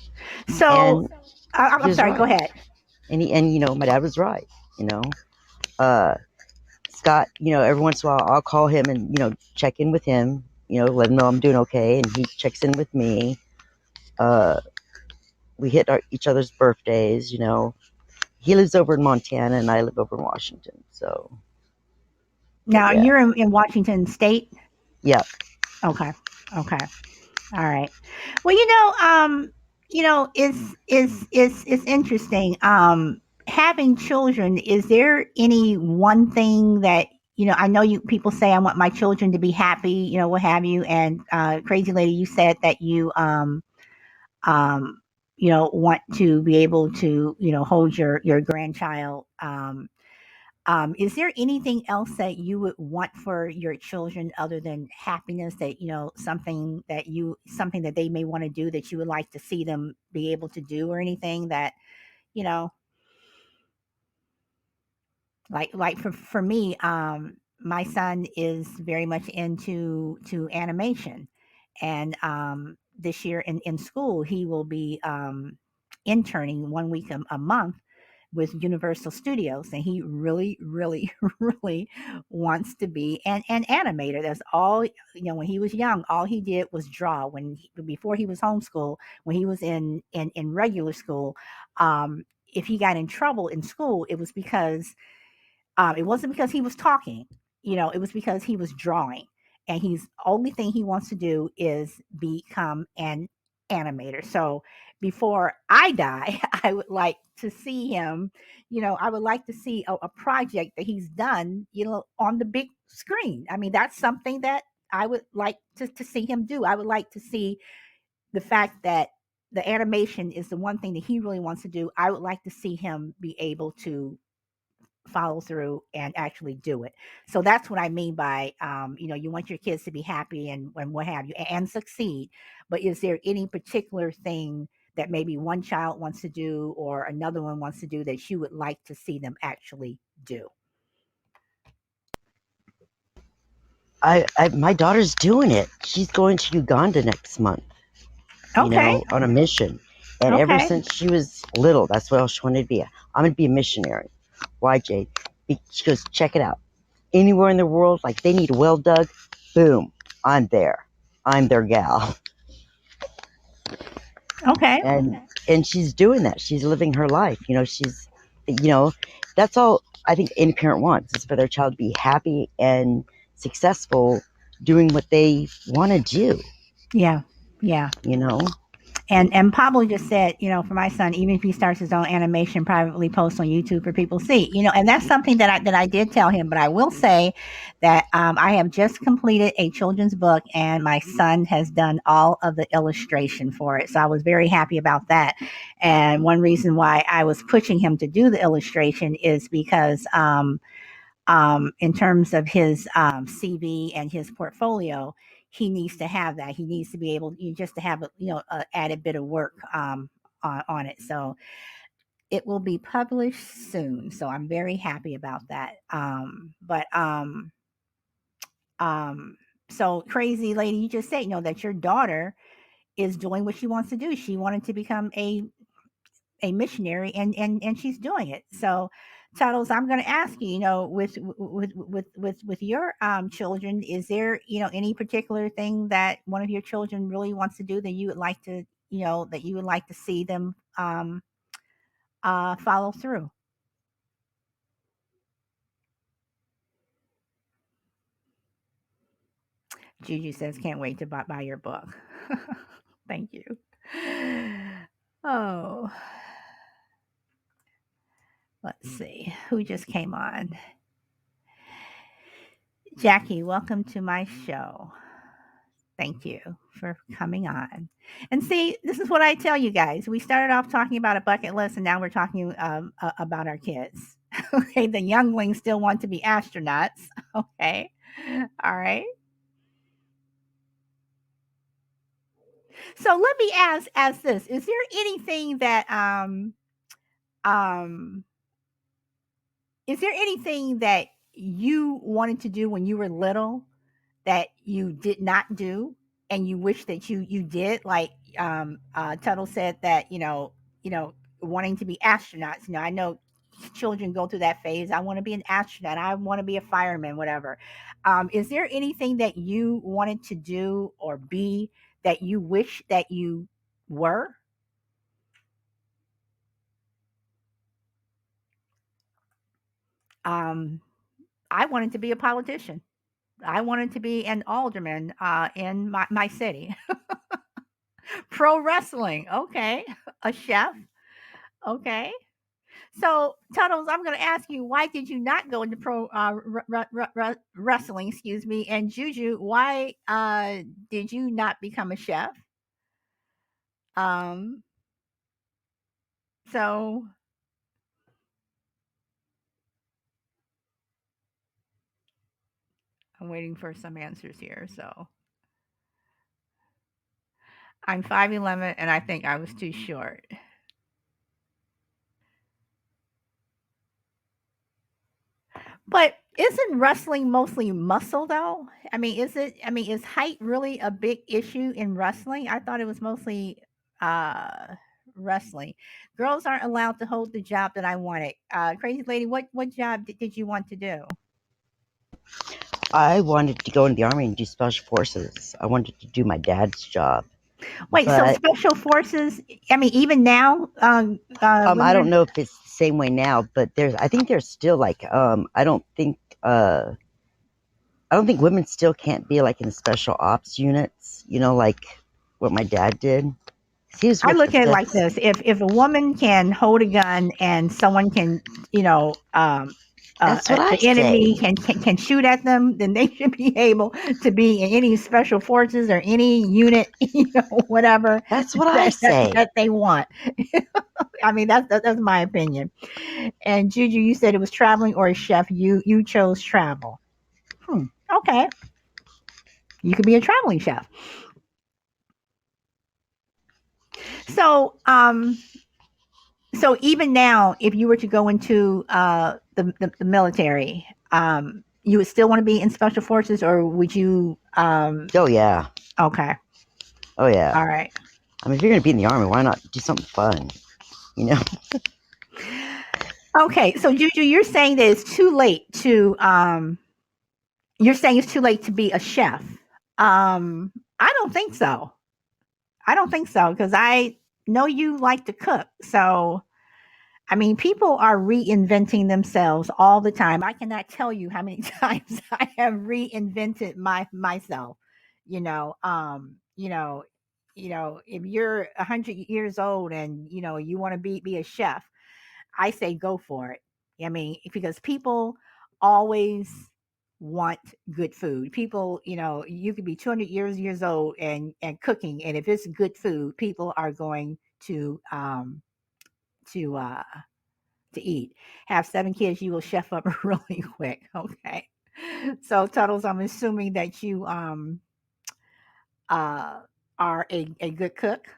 So And I'm he was sorry. Go right. ahead. And my dad was right, Uh, Scott, every once in a while I'll call him and, check in with him, let him know I'm doing okay. And he checks in with me. Uh, we hit each other's birthdays, He lives over in Montana and I live over in Washington. So, but Now yeah, you're in Washington State. yeah. Okay. Okay. All right. Well, it's interesting. Having children, is there any one thing that, I know you people say I want my children to be happy, what have you, and crazy lady, you said that you um want to be able to, hold your grandchild. Is there anything else that you would want for your children other than happiness, that, something that they may want to do that you would like to see them be able to do, or anything that, you know, like for me, my son is very much into animation. And this year in school, he will be interning 1 week a month with Universal Studios, and he really, really, really wants to be an animator. That's all. When he was young, all he did was draw. Before he was homeschooled, when he was in regular school, if he got in trouble in school, it wasn't because he was talking, it was because he was drawing. And he's only thing he wants to do is become an animator. So before I die, I would like to see him, I would like to see a project that he's done, on the big screen. I mean, that's something that I would like to see him do. I would like to see the fact that the animation is the one thing that he really wants to do. I would like to see him be able to follow through and actually do it. So that's what I mean by, you want your kids to be happy and what have you, and succeed. But is there any particular thing that maybe one child wants to do or another one wants to do that you would like to see them actually do? My daughter's doing it. She's going to Uganda next month, Okay. on a mission. And ever Okay. since she was little, that's what else she wanted to be. I'm going to be a missionary. Why, Jade? She goes, check it out. Anywhere in the world, like they need a well dug, boom, I'm there. I'm their gal. Okay. And she's doing that. She's living her life. You know, that's all I think any parent wants is for their child to be happy and successful doing what they want to do, Yeah. Yeah. you know? And Pablo just said, for my son, even if he starts his own animation, privately post on YouTube for people to see, and that's something that I did tell him. But I will say that I have just completed a children's book, and my son has done all of the illustration for it. So I was very happy about that. And one reason why I was pushing him to do the illustration is because in terms of his CV and his portfolio, he needs to have that. He needs to be able, just to have a added bit of work on it. So it will be published soon. So I'm very happy about that. Um, so crazy lady, you just said, that your daughter is doing what she wants to do. She wanted to become a missionary, and she's doing it. So Tuttles, I'm going to ask you, with your children, is there any particular thing that one of your children really wants to do that you would like to see them follow through? Juju says can't wait to buy your book. Thank you. Oh, let's see who just came on. Jackie, welcome to my show. Thank you for coming on. And see, this is what I tell you guys. We started off talking about a bucket list, and now we're talking about our kids. Okay, the younglings still want to be astronauts. Okay, all right. So let me ask this: is there anything that um is there anything that you wanted to do when you were little that you did not do and you wish that you did? Like Tuttle said that wanting to be astronauts. I know children go through that phase. I want to be an astronaut, I want to be a fireman, whatever. Is there anything that you wanted to do or be that you wish that you were? um I wanted to be a politician. I wanted to be an alderman in my city. Pro wrestling. Okay. A chef. Okay. So, Tunnels, I'm going to ask you, why did you not go into pro wrestling? Excuse me. And Juju, why did you not become a chef? Um, so I'm waiting for some answers here. So I'm 5'11", and I think I was too short. But isn't wrestling mostly muscle though? I mean, is height really a big issue in wrestling? I thought it was mostly uh wrestling. Girls aren't allowed to hold the job that I wanted. Crazy lady, what job did you want to do? I wanted to go in the army and do special forces. I wanted to do my dad's job, Wait, so but special forces, I mean, even now, I women don't are. know if it's the same way now. But I think there's still like, I don't think women still can't be like in special ops units. Like what my dad did. He was I with the look at it like fifth. this: if a woman can hold a gun and someone can, That's what I the enemy say. can shoot at them, then they should be able to be in any special forces or any unit, whatever That's what I that say. they want. I mean, that's my opinion. And Juju, you said it was traveling or a chef. You chose travel. Okay, you could be a traveling chef. So, so even now, if you were to go into the military, you would still want to be in special forces, or would you? Oh yeah. Okay, Oh yeah. all right. I mean, if you're gonna be in the army, why not do something fun? You know. Okay, so Juju, you're saying that it's too late to. You're saying it's too late to be a chef. I don't think so. I don't think so because I know you like to cook. So I mean, people are reinventing themselves all the time. I cannot tell you how many times I have reinvented myself. You know, um, you know, if you're 100 years old and you want to be a chef, I say go for it. I mean, because people always want good food. People, you could be 200 years old and cooking, and if it's good food, people are going to uh to eat. Have 7 kids, you will chef up really quick. Okay. So Tuttles, I'm assuming that you uh are a good cook.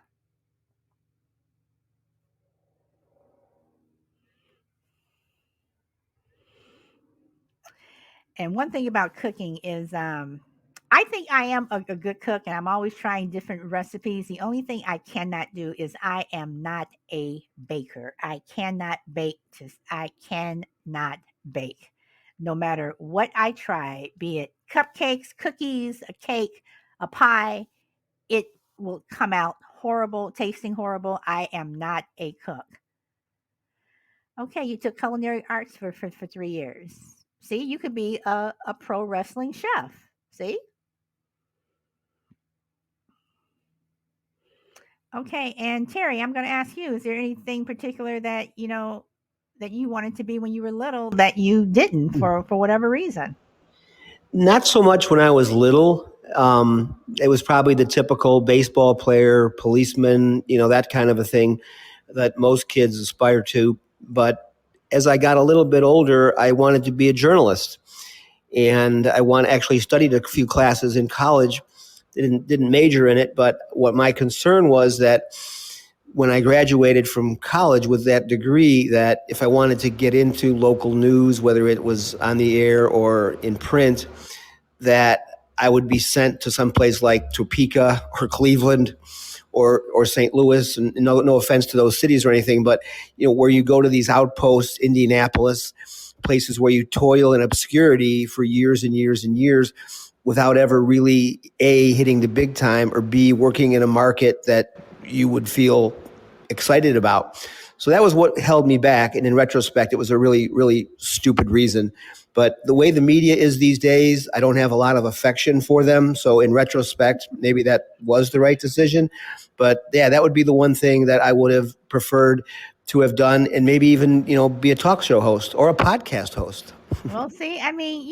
And one thing about cooking is, I think I am a good cook, and I'm always trying different recipes. The only thing I cannot do is I am not a baker. I cannot bake. I cannot bake. No matter what I try, be it cupcakes, cookies, a cake, a pie, it will come out horrible, tasting horrible. I am not a cook. Okay, you took culinary arts for 3 years. See, you could be a pro wrestling chef. See? Okay, and Terry, I'm going to ask you, is there anything particular that, that you wanted to be when you were little that you didn't for whatever reason? Not so much when I was little. It was probably the typical baseball player, policeman, that kind of a thing that most kids aspire to. But as I got a little bit older, I wanted to be a journalist, and actually studied a few classes in college. Didn't major in it, but what my concern was that when I graduated from college with that degree, that if I wanted to get into local news, whether it was on the air or in print, that I would be sent to some place like Topeka or Cleveland or St. Louis, and no offense to those cities or anything, but where you go to these outposts, Indianapolis, places where you toil in obscurity for years and years and years without ever really A, hitting the big time, or B, working in a market that you would feel excited about. So that was what held me back. And in retrospect, it was a really, really stupid reason. But the way the media is these days, I don't have a lot of affection for them. So in retrospect, maybe that was the right decision. But yeah, that would be the one thing that I would have preferred to have done, and maybe even, be a talk show host or a podcast host. Well, see, I mean,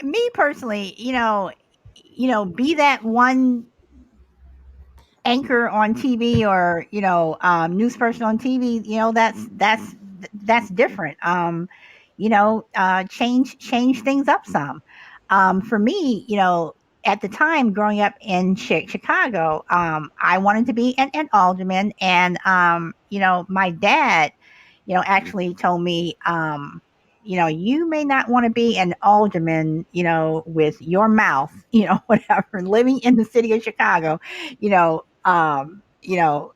me personally, be that one anchor on TV or news person on TV, that's different. Change things up some. For me, at the time growing up in Chicago, I wanted to be an alderman, and my dad, actually told me, you may not want to be an alderman, with your mouth, whatever, living in the city of Chicago, you know, um, you know,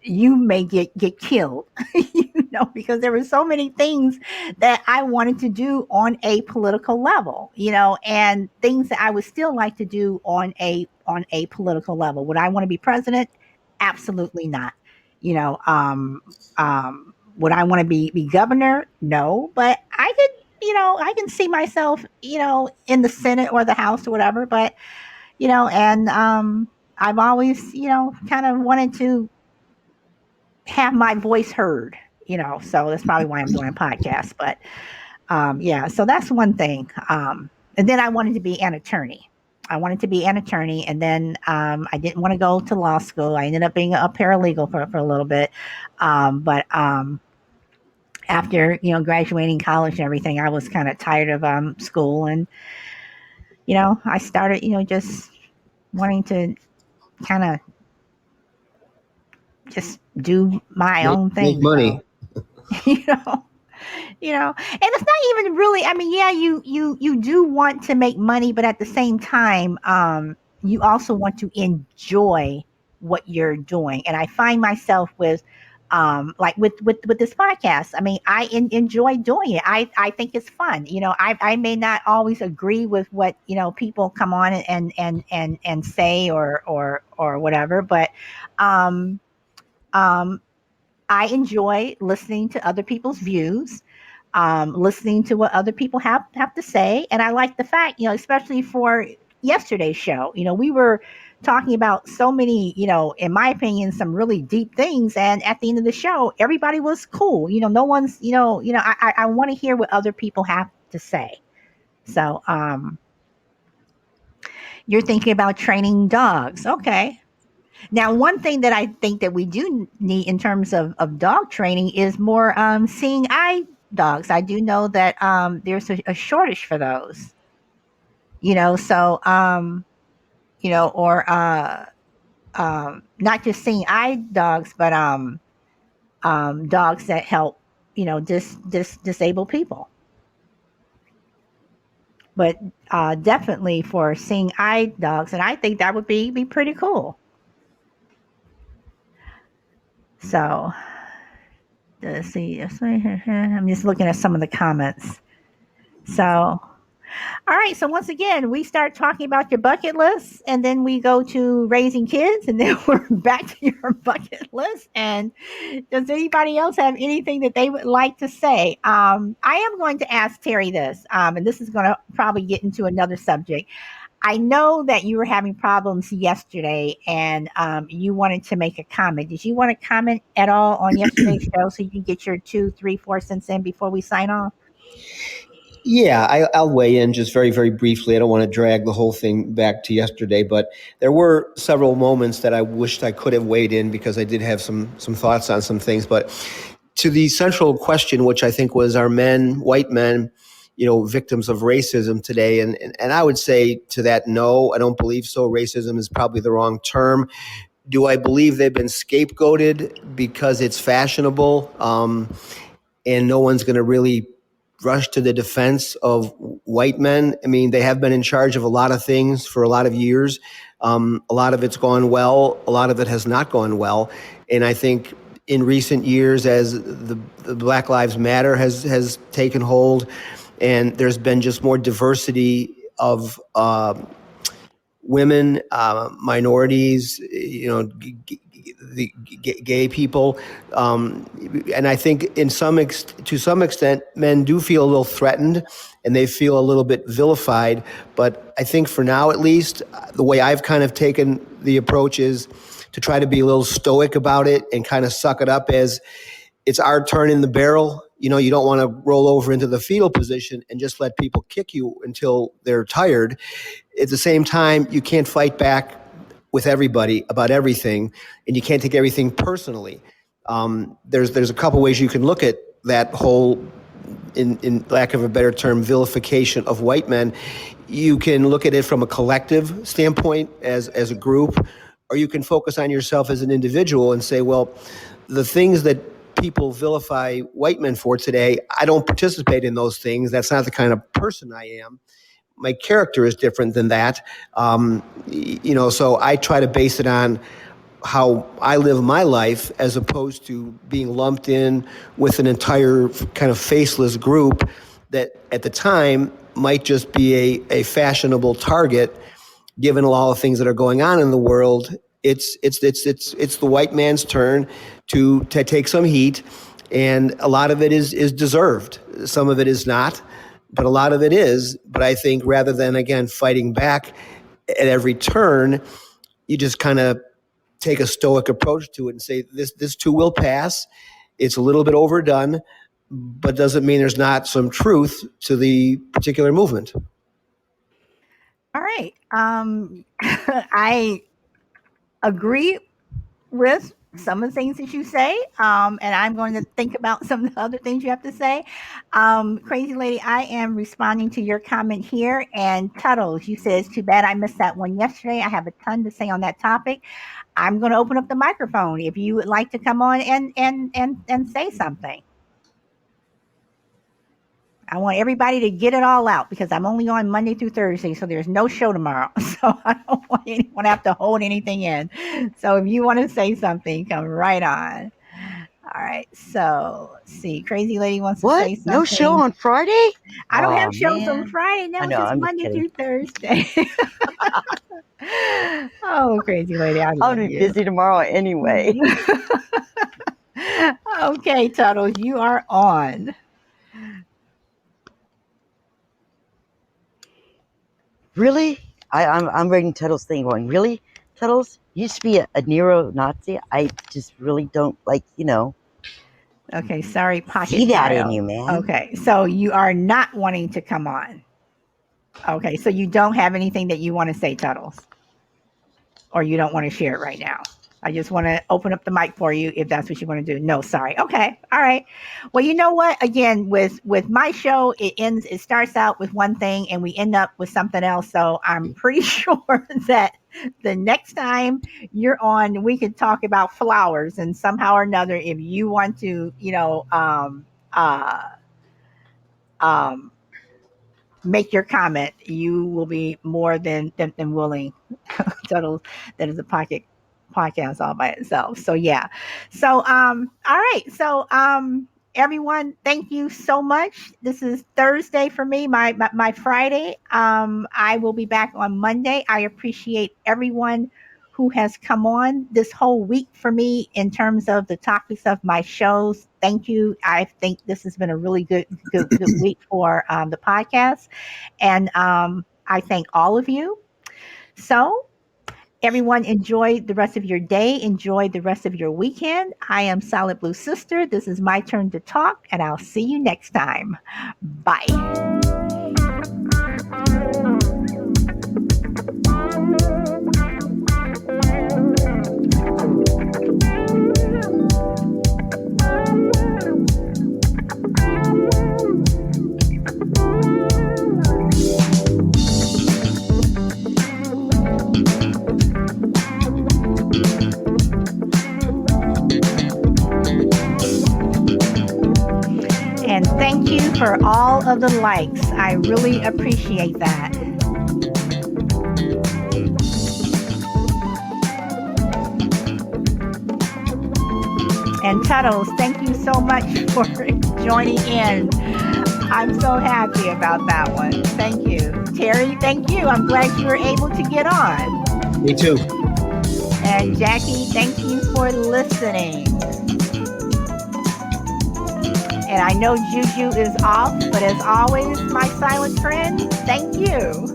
you may get killed, because there were so many things that I wanted to do on a political level, and things that I would still like to do on a political level. Would I want to be president? Absolutely not. You know, would I want to be governor? No, but I could. I can see myself, in the Senate or the House or whatever. But and I've always, kind of wanted to have my voice heard, so that's probably why I'm doing a podcast. But yeah, so that's one thing. And then I wanted to be an attorney. I wanted to be an attorney, and then I didn't want to go to law school. I ended up being a paralegal for a little bit. But after graduating college and everything, I was kind of tired of school, and I started just wanting to kind of just do my own Make thing. money. So you know and it's not even really, I mean, yeah, you do want to make money, but at the same time, you also want to enjoy what you're doing. And I find myself with like with this podcast. I mean, I enjoy doing it. I think it's fun. I may not always agree with what people come on and say or whatever, but um um I enjoy listening to other people's views, listening to what other people have to say, and I like the fact, especially for yesterday's show, we were talking about so many, in my opinion, some really deep things. And at the end of the show, everybody was cool. No one's, I want to hear what other people have to say. So, you're thinking about training dogs. Okay. Now, one thing that I think that we do need in terms of dog training is more seeing eye dogs. I do know that there's a shortage for those. So or not just seeing eye dogs, but dogs that help disabled people. But definitely for seeing eye dogs, and I think that would be pretty cool. So let's see. I'm just looking at some of the comments. So, all right. So once again, we start talking about your bucket list, and then we go to raising kids, and then we're back to your bucket list. And does anybody else have anything that they would like to say? I am going to ask Terry this, and this is going to probably get into another subject. I know that you were having problems yesterday, and you wanted to make a comment. Did you want to comment at all on yesterday's show so you can get your 2, 3, 4 cents in before we sign off? Yeah, I'll weigh in just very, very briefly. I don't want to drag the whole thing back to yesterday, but there were several moments that I wished I could have weighed in because I did have some thoughts on some things. But to the central question, which I think was, are men, white men, victims of racism today? And I would say to that, no, I don't believe so. Racism is probably the wrong term. Do I believe they've been scapegoated because it's fashionable? And no one's going to really rush to the defense of white men. I mean, they have been in charge of a lot of things for a lot of years. A lot of it's gone well. A lot of it has not gone well. And I think in recent years, as the Black Lives Matter has taken hold, and there's been just more diversity of women, minorities, the gay people, and I think to some extent, men do feel a little threatened, and they feel a little bit vilified. But I think for now, at least, the way I've kind of taken the approach is to try to be a little stoic about it and kind of suck it up as it's our turn in the barrel. You don't want to roll over into the fetal position and just let people kick you until they're tired. At the same time, you can't fight back with everybody about everything, and you can't take everything personally. There's a couple ways you can look at that whole, in lack of a better term, vilification of white men. You can look at it from a collective standpoint as a group, or you can focus on yourself as an individual and say, well, the things that people vilify white men for today, I don't participate in those things. That's not the kind of person I am. My character is different than that. So I try to base it on how I live my life as opposed to being lumped in with an entire kind of faceless group that at the time might just be a fashionable target. Given all the things that are going on in the world, it's the white man's turn to take some heat, and a lot of it is deserved. Some of it is not, but a lot of it is. But I think rather than, again, fighting back at every turn, you just kind of take a stoic approach to it and say, this too will pass. It's a little bit overdone, but doesn't mean there's not some truth to the particular movement. All right. I agree with some of the things that you say, and I'm going to think about some of the other things you have to say. Crazy Lady, I am responding to your comment here. And Tuttles, you says, too bad I missed that one yesterday. I have a ton to say on that topic. I'm going to open up the microphone if you would like to come on and say something. I want everybody to get it all out because I'm only on Monday through Thursday, so there's no show tomorrow. So I don't want anyone to have to hold anything in. So if you want to say something, come right on. All right. So let's see. Crazy Lady wants to What? say No show something. on Friday? I don't have Oh shows on man. Friday. I No, know, just I'm just Monday kidding. through Thursday. Oh, Crazy Lady, I I'll love be you. busy tomorrow anyway. Okay, Tuttles, you are on. Really? I'm reading Tuttle's thing going, really? Tuttles, you used to be a neo-Nazi. I just really don't Okay, sorry, see Pocket that in Dial. you, man. Okay, so you are not wanting to come on. Okay, so you don't have anything that you want to say, Tuttles, or you don't want to share it right now. I just want to open up the mic for you if that's what you want to do. No, sorry. Okay. All right. Well, you know what? Again, with my show, it starts out with one thing and we end up with something else. So I'm pretty sure that the next time you're on, we could talk about flowers and somehow or another, if you want to, um, make your comment, you will be more than willing. Total, that is a pocket podcast all by itself. So yeah. So all right. So everyone, thank you so much. This is Thursday for me, my Friday. I will be back on Monday. I appreciate everyone who has come on this whole week for me in terms of the topics of my shows. Thank you. I think this has been a really good week for the podcast. And I thank all of you. So everyone, enjoy the rest of your day. Enjoy the rest of your weekend. I am Solid Blue Sister. This is my turn to talk, and I'll see you next time. Bye. And thank you for all of the likes. I really appreciate that. And Tuttles, thank you so much for joining in. I'm so happy about that one. Thank you. Terry, thank you. I'm glad you were able to get on. Me too. And Jackie, thank you for listening. And I know Juju is off, but as always, my silent friend, thank you.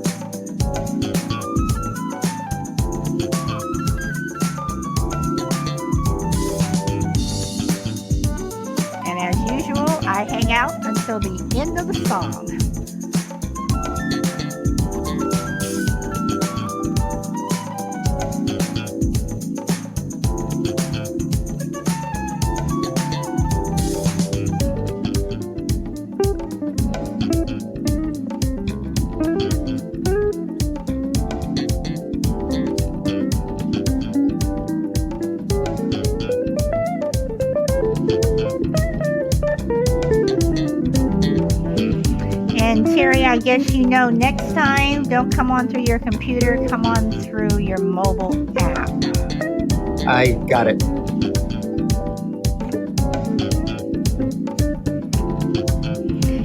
And as usual, I hang out until the end of the song. And Terry, I guess you know next time, don't come on through your computer, come on through your mobile app. I got it.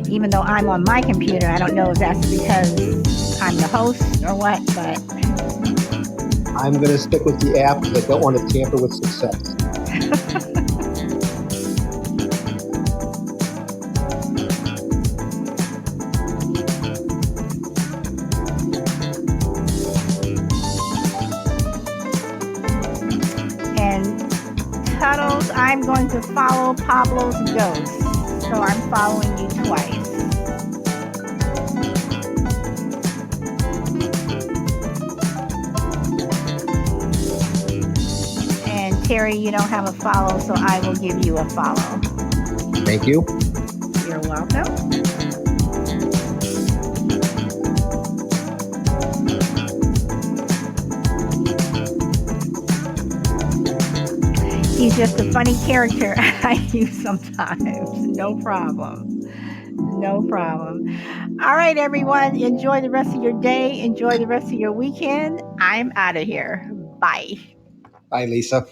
Even though I'm on my computer, I don't know if that's because I'm the host or what, but I'm going to stick with the app because I don't want to tamper with success. And Tuttles, I'm going to follow Pablo's ghost. So I'm following you twice. And Terry, you don't have a follow, so I will give you a follow. Thank you. You're welcome. He's just a funny character I use sometimes. No problem. No problem. All right, everyone. Enjoy the rest of your day. Enjoy the rest of your weekend. I'm out of here. Bye. Bye, Lisa.